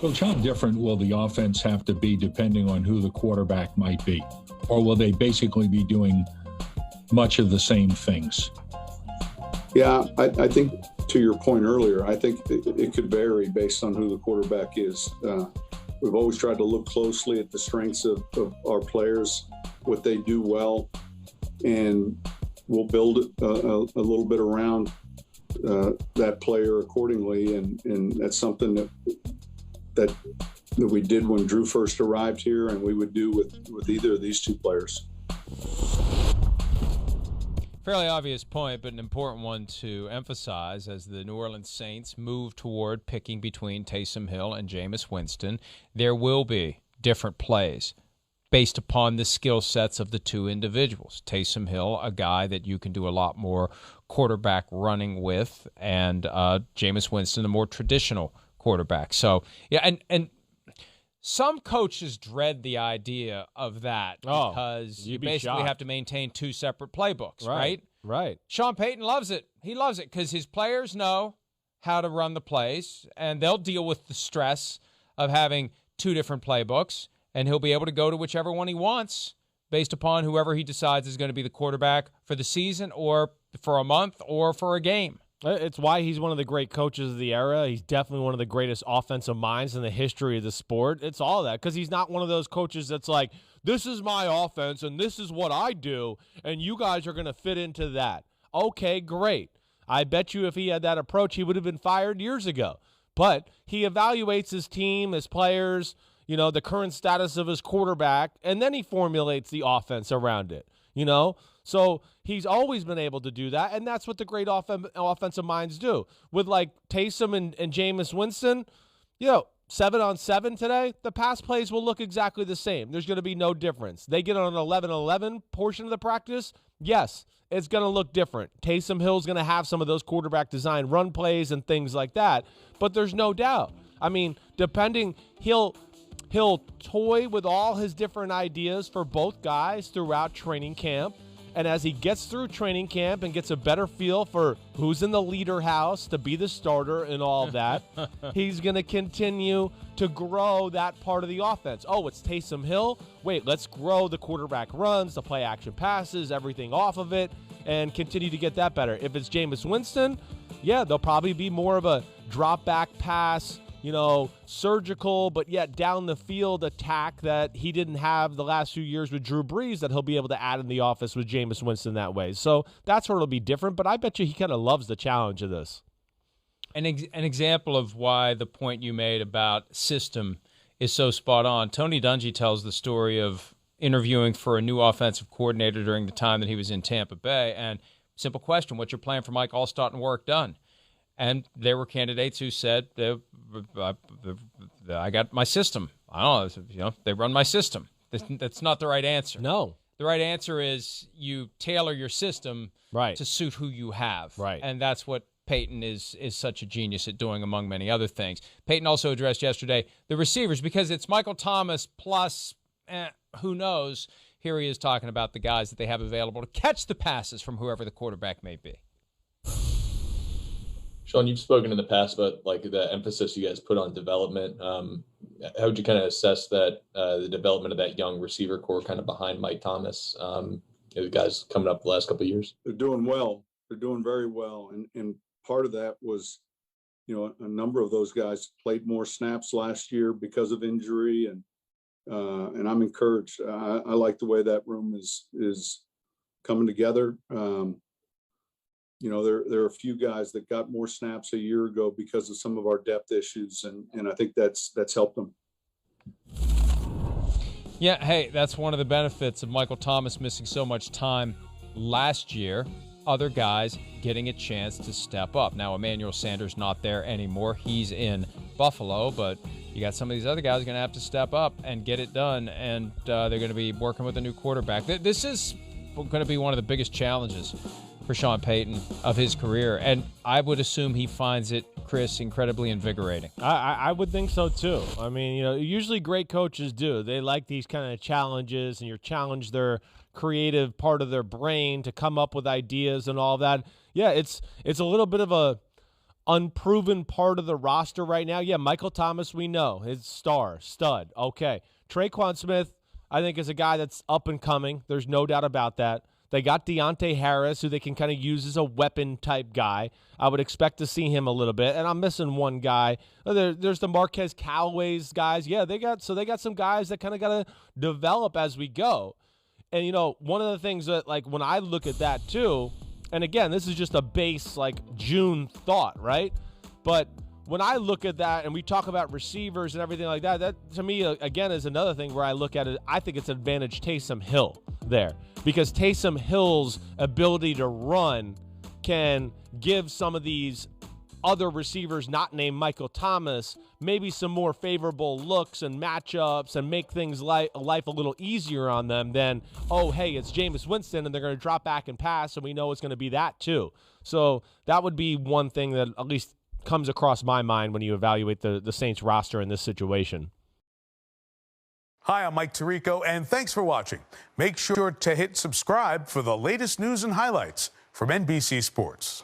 Well, how different will the offense have to be depending on who the quarterback might be? Or will they basically be doing much of the same things? Yeah, I think to your point earlier, I think it could vary based on who the quarterback is. We've always tried to look closely at the strengths of our players, what they do well, and we'll build a little bit around that player accordingly. And that's something that we did when Drew first arrived here, and we would do with either of these two players. Fairly obvious point, but an important one to emphasize as the New Orleans Saints move toward picking between Taysom Hill and Jameis Winston. There will be different plays based upon the skill sets of the two individuals. Taysom Hill, a guy that you can do a lot more quarterback running with, and Jameis Winston, a more traditional quarterback. So, yeah, and some coaches dread the idea of that because you basically have to maintain two separate playbooks, right? Right. Sean Payton loves it. He loves it because his players know how to run the plays, and they'll deal with the stress of having two different playbooks, and he'll be able to go to whichever one he wants based upon whoever he decides is going to be the quarterback for the season or for a month or for a game. It's why he's one of the great coaches of the era. He's definitely one of the greatest offensive minds in the history of the sport. It's all that because he's not one of those coaches that's like, this is my offense and this is what I do, and you guys are going to fit into that. Okay, great. I bet you if he had that approach, he would have been fired years ago. But he evaluates his team, his players, the current status of his quarterback, and then he formulates the offense around it, So he's always been able to do that, and that's what the great offensive minds do. With, like, Taysom and Jameis Winston, 7-on-7 today, the pass plays will look exactly the same. There's going to be no difference. They get on an 11-11 portion of the practice, yes, it's going to look different. Taysom Hill's going to have some of those quarterback design run plays and things like that, but there's no doubt. I mean, he'll toy with all his different ideas for both guys throughout training camp. And as he gets through training camp and gets a better feel for who's in the leader house to be the starter and all of that, he's going to continue to grow that part of the offense. Oh, it's Taysom Hill? Wait, let's grow the quarterback runs, the play action passes, everything off of it, and continue to get that better. If it's Jameis Winston, yeah, there'll probably be more of a drop back pass, surgical, but yet down the field attack that he didn't have the last few years with Drew Brees that he'll be able to add in the office with Jameis Winston that way. So that's where it'll be different, but I bet you he kind of loves the challenge of this. An example of why the point you made about system is so spot on. Tony Dungy tells the story of interviewing for a new offensive coordinator during the time that he was in Tampa Bay, and simple question, what's your plan for Mike Allstott and work done? And there were candidates who said, I got my system. I don't know, they run my system. That's not the right answer. No. The right answer is you tailor your system to suit who you have. Right. And that's what Payton is such a genius at doing, among many other things. Payton also addressed yesterday the receivers because it's Michael Thomas plus who knows. Here he is talking about the guys that they have available to catch the passes from whoever the quarterback may be. Sean, you've spoken in the past about like the emphasis you guys put on development. How would you kind of assess that the development of that young receiver core kind of behind Mike Thomas? The guys coming up the last couple of years. They're doing well. They're doing very well, and part of that was, a number of those guys played more snaps last year because of injury, and I'm encouraged. I like the way that room is coming together. There are a few guys that got more snaps a year ago because of some of our depth issues, and I think that's helped them. Yeah, hey, that's one of the benefits of Michael Thomas missing so much time last year. Other guys getting a chance to step up. Now, Emmanuel Sanders not there anymore. He's in Buffalo, but you got some of these other guys going to have to step up and get it done, and they're going to be working with a new quarterback. This is going to be one of the biggest challenges for Sean Payton of his career, and I would assume he finds it, Chris, incredibly invigorating. I would think so too. I mean, usually great coaches do. They like these kind of challenges, and you challenge their creative part of their brain to come up with ideas and all that. Yeah, it's a little bit of unproven part of the roster right now. Yeah, Michael Thomas, we know, his stud. Okay. Traquan Smith, I think, is a guy that's up and coming. There's no doubt about that. They got Deontay Harris, who they can kind of use as a weapon-type guy. I would expect to see him a little bit. And I'm missing one guy. There's the Marquez Callaway's guys. Yeah, they got some guys that kind of got to develop as we go. And, you know, one of the things that, like, when I look at that, too, and, again, this is just a base, like, June thought, right? But when I look at that and we talk about receivers and everything like that, that to me, again, is another thing where I look at it. I think it's advantage Taysom Hill there, because Taysom Hill's ability to run can give some of these other receivers not named Michael Thomas maybe some more favorable looks and matchups and make things life a little easier on them than, oh, hey, it's Jameis Winston and they're going to drop back and pass, and we know it's going to be that too. So that would be one thing that at least comes across my mind when you evaluate the Saints roster in this situation. Hi, I'm Mike Tirico, and thanks for watching. Make sure to hit subscribe for the latest news and highlights from NBC Sports.